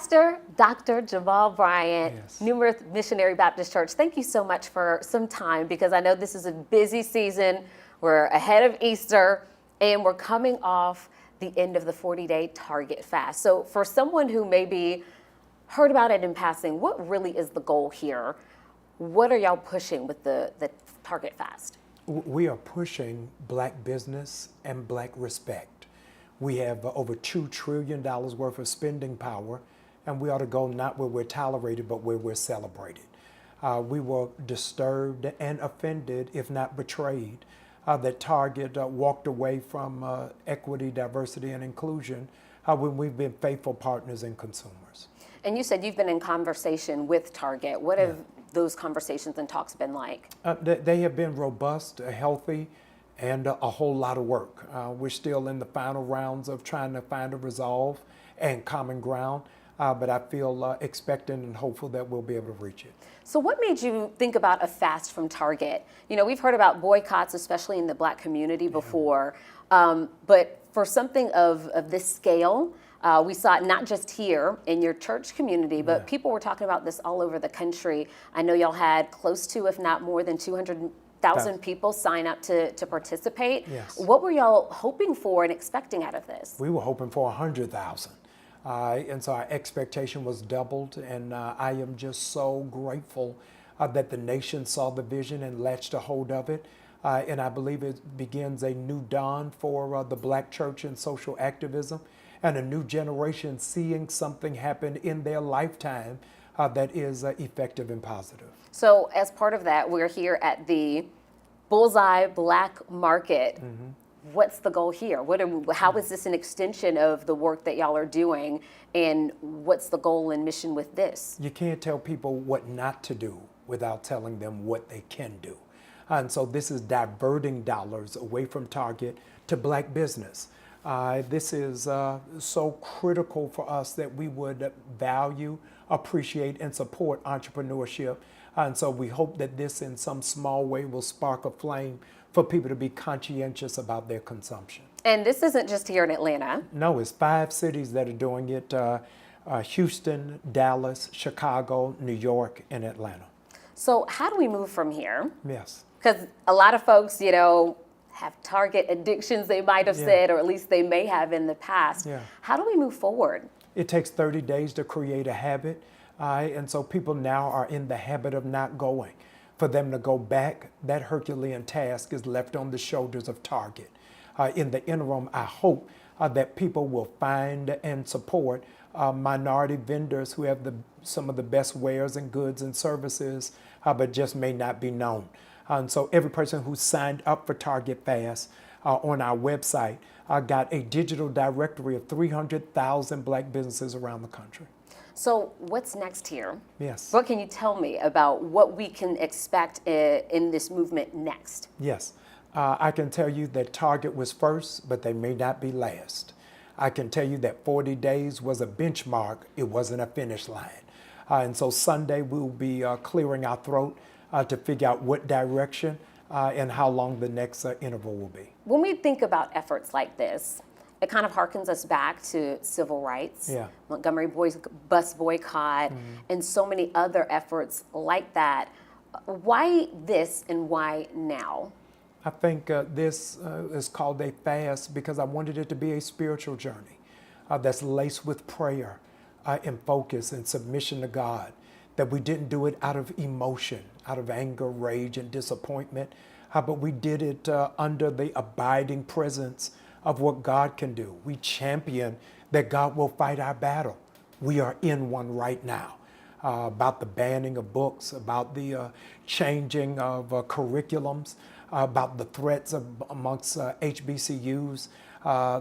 Pastor Dr. Jamal Bryant, Yes. New Earth Missionary Baptist Church, thank you so much for some time, because I know this is a busy season. We're ahead of Easter and we're coming off the end of the 40-day Target fast. So for someone who maybe heard about it in passing, what really is the goal here? What are y'all pushing with the Target fast? We are pushing Black business and Black respect. We have over $2 trillion worth of spending power, and we ought to go not where we're tolerated, but where we're celebrated. We were disturbed and offended, if not betrayed, that Target walked away from equity, diversity, and inclusion when we've been faithful partners and consumers. And you said you've been in conversation with Target. What have those conversations and talks been like? They have been robust, healthy, and a whole lot of work. We're still in the final rounds of trying to find a resolve and common ground, but I feel expectant and hopeful that we'll be able to reach it. So what made you think about a fast from Target? You know, we've heard about boycotts, especially in the Black community before, but for something of this scale, we saw it not just here in your church community, but people were talking about this all over the country. I know y'all had close to, if not more than 200,000 people sign up to participate. Yes. What were y'all hoping for and expecting out of this? We were hoping for 100,000. And so our expectation was doubled, and I am just so grateful that the nation saw the vision and latched a hold of it. And I believe it begins a new dawn for the Black church and social activism, and a new generation seeing something happen in their lifetime that is effective and positive. So as part of that, we're here at the Bullseye Black Market. What's the goal here? How is this an extension of the work that y'all are doing, and what's the goal and mission with this? You can't tell people what not to do without telling them what they can do. And so this is diverting dollars away from Target to Black business. This is so critical for us that we would value, appreciate, and support entrepreneurship. And so we hope that this in some small way will spark a flame for people to be conscientious about their consumption. And this isn't just here in Atlanta. No, it's 5 cities that are doing it: Houston, Dallas, Chicago, New York, and Atlanta. So how do we move from here? Yes. Because a lot of folks, you know, have Target addictions, they might have said, or at least they may have in the past. How do we move forward? It takes 30 days to create a habit. And so people now are in the habit of not going. For them to go back, that Herculean task is left on the shoulders of Target. In the interim, I hope that people will find and support minority vendors who have some of the best wares and goods and services, but just may not be known. And so every person who signed up for Target Fast on our website got a digital directory of 300,000 Black businesses around the country. So what's next here? Yes. What can you tell me about what we can expect in this movement next? Yes. I can tell you that Target was first, but they may not be last. I can tell you that 40 days was a benchmark. It wasn't a finish line. And so Sunday we'll be clearing our throat to figure out what direction and how long the next interval will be. When we think about efforts like this, it kind of harkens us back to civil rights, Montgomery bus boycott, and so many other efforts like that. Why this and why now? I think this is called a fast because I wanted it to be a spiritual journey that's laced with prayer and focus and submission to God, that we didn't do it out of emotion, out of anger, rage, and disappointment, but we did it under the abiding presence of what God can do. We champion that God will fight our battle. We are in one right now. About the banning of books, about the changing of curriculums, about the threats amongst HBCUs,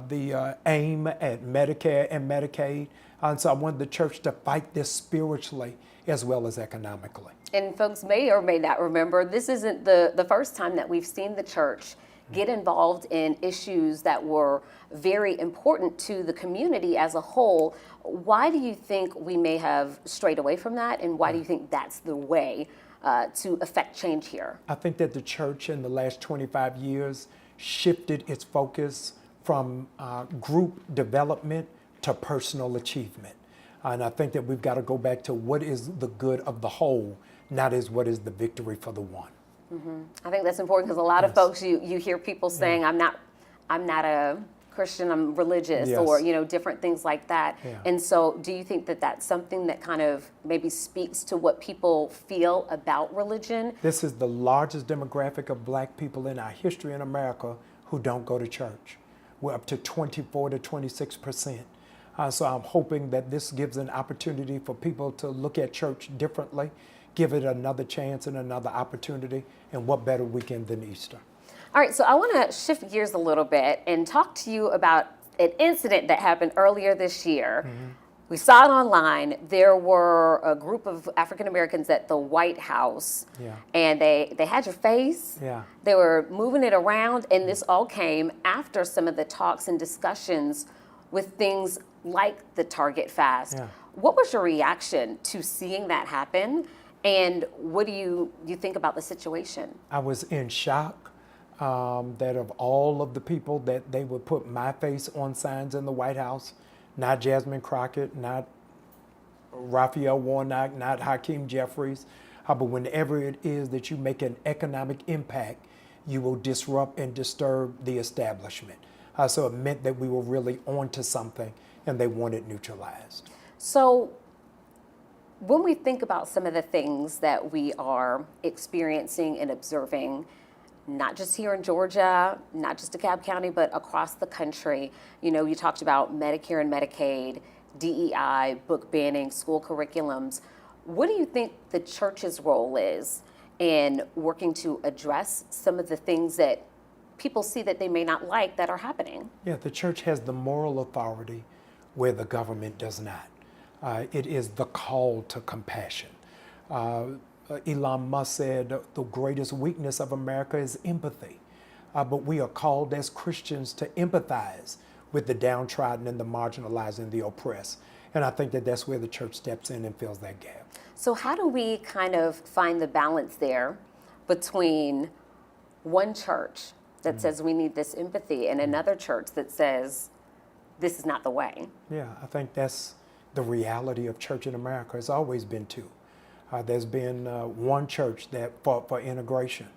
the aim at Medicare and Medicaid. And so I wanted the church to fight this spiritually as well as economically. And folks may or may not remember, this isn't the first time that we've seen the church get involved in issues that were very important to the community as a whole. Why do you think we may have strayed away from that, and why do you think that's the way to affect change here? I think that the church in the last 25 years shifted its focus from group development to personal achievement. And I think that we've got to go back to what is the good of the whole, not as what is the victory for the one. I think that's important because a lot of Yes. folks, you hear people saying, I'm not a Christian, I'm religious, Yes. or different things like that. Yeah. And so, do you think that that's something that kind of maybe speaks to what people feel about religion? This is the largest demographic of black people in our history in America who don't go to church. We're up to 24 to 26%. So I'm hoping that this gives an opportunity for people to look at church differently, give it another chance and another opportunity, and what better weekend than Easter? All right, so I want to shift gears a little bit and talk to you about an incident that happened earlier this year. We saw it online. There were a group of African Americans at the White House, Yeah. and they had your face. Yeah. They were moving it around, and this all came after some of the talks and discussions with things like the Target fast. Yeah. What was your reaction to seeing that happen, and what do you think about the situation? I was in shock that of all of the people that they would put my face on signs in the White House, not Jasmine Crockett, not Raphael Warnock, not Hakeem Jeffries, but whenever it is that you make an economic impact, you will disrupt and disturb the establishment. So it meant that we were really onto something and they wanted neutralized. So when we think about some of the things that we are experiencing and observing, not just here in Georgia, not just DeKalb County, but across the country, you talked about Medicare and Medicaid, DEI, book banning, school curriculums. What do you think the church's role is in working to address some of the things that people see that they may not like that are happening? Yeah, the church has the moral authority where the government does not. It is the call to compassion. Elon Musk said the greatest weakness of America is empathy. But we are called as Christians to empathize with the downtrodden and the marginalized and the oppressed. And I think that that's where the church steps in and fills that gap. So how do we kind of find the balance there between one church that says we need this empathy and another church that says this is not the way? Yeah, I think that's the reality of church in America. It's always been two. There's been one church that fought for integration.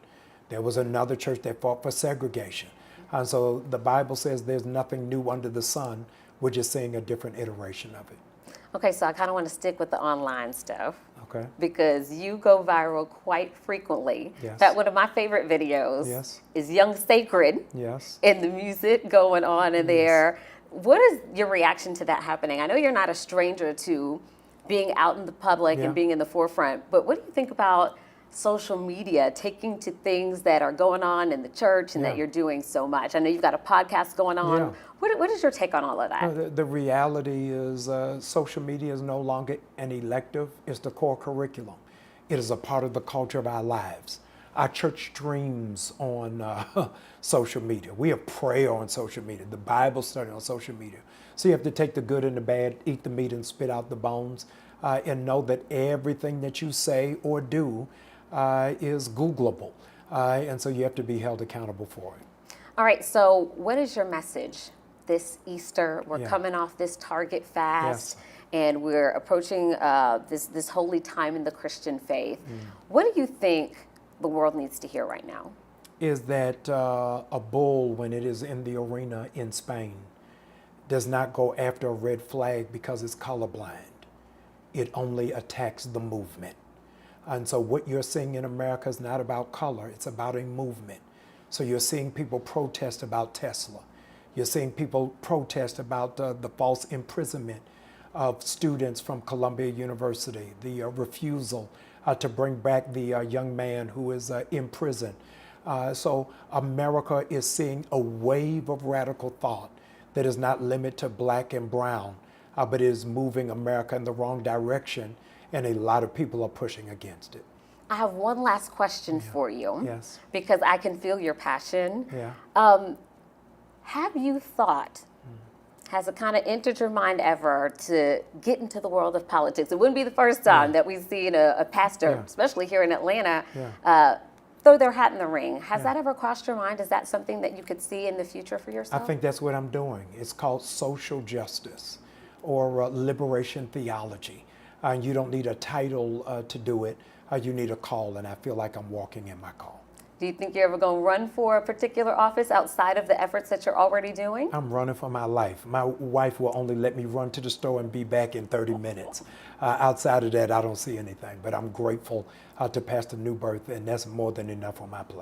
There was another church that fought for segregation. And so the Bible says there's nothing new under the sun. We're just seeing a different iteration of it. Okay, so I kind of want to stick with the online stuff. Okay. Because you go viral quite frequently. Yes. In fact, one of my favorite videos Yes. is Young Sacred Yes. and the music going on in there. What is your reaction to that happening? I know you're not a stranger to being out in the public Yeah. and being in the forefront, but what do you think about social media taking to things that are going on in the church and Yeah. that you're doing so much? I know you've got a podcast going on. Yeah. What is your take on all of that? The reality is social media is no longer an elective, it's the core curriculum. It is a part of the culture of our lives. Our church streams on social media. We have prayer on social media, the Bible study on social media. So you have to take the good and the bad, eat the meat and spit out the bones, and know that everything that you say or do is Googleable. And so you have to be held accountable for it. All right, so what is your message this Easter? We're Yeah. coming off this Target fast, Yes. and we're approaching this holy time in the Christian faith. What do you think the world needs to hear right now? Is that a bull, when it is in the arena in Spain, does not go after a red flag because it's colorblind. It only attacks the movement. And so what you're seeing in America is not about color, it's about a movement. So you're seeing people protest about Tesla. You're seeing people protest about the false imprisonment of students from Columbia University, the refusal to bring back the young man who is in prison. So America is seeing a wave of radical thought that is not limited to black and brown, but is moving America in the wrong direction, and a lot of people are pushing against it. I have one last question for you. Yes. Because I can feel your passion. Yeah. Have you thought, has it kind of entered your mind ever to get into the world of politics? It wouldn't be the first time that we've seen a pastor, Yeah. especially here in Atlanta, Yeah. throw their hat in the ring. Has that ever crossed your mind? Is that something that you could see in the future for I yourself? think that's what I'm doing. It's called social justice. or liberation theology. You don't need a title to do it. You need a call, and I feel like I'm walking in my call. Do you think you're ever going to run for a particular office outside of the efforts that you're already doing? I'm running for my life. My wife will only let me run to the store and be back in 30 minutes. Outside of that, I don't see anything. But I'm grateful to Pastor Newbirth, and that's more than enough on my plate.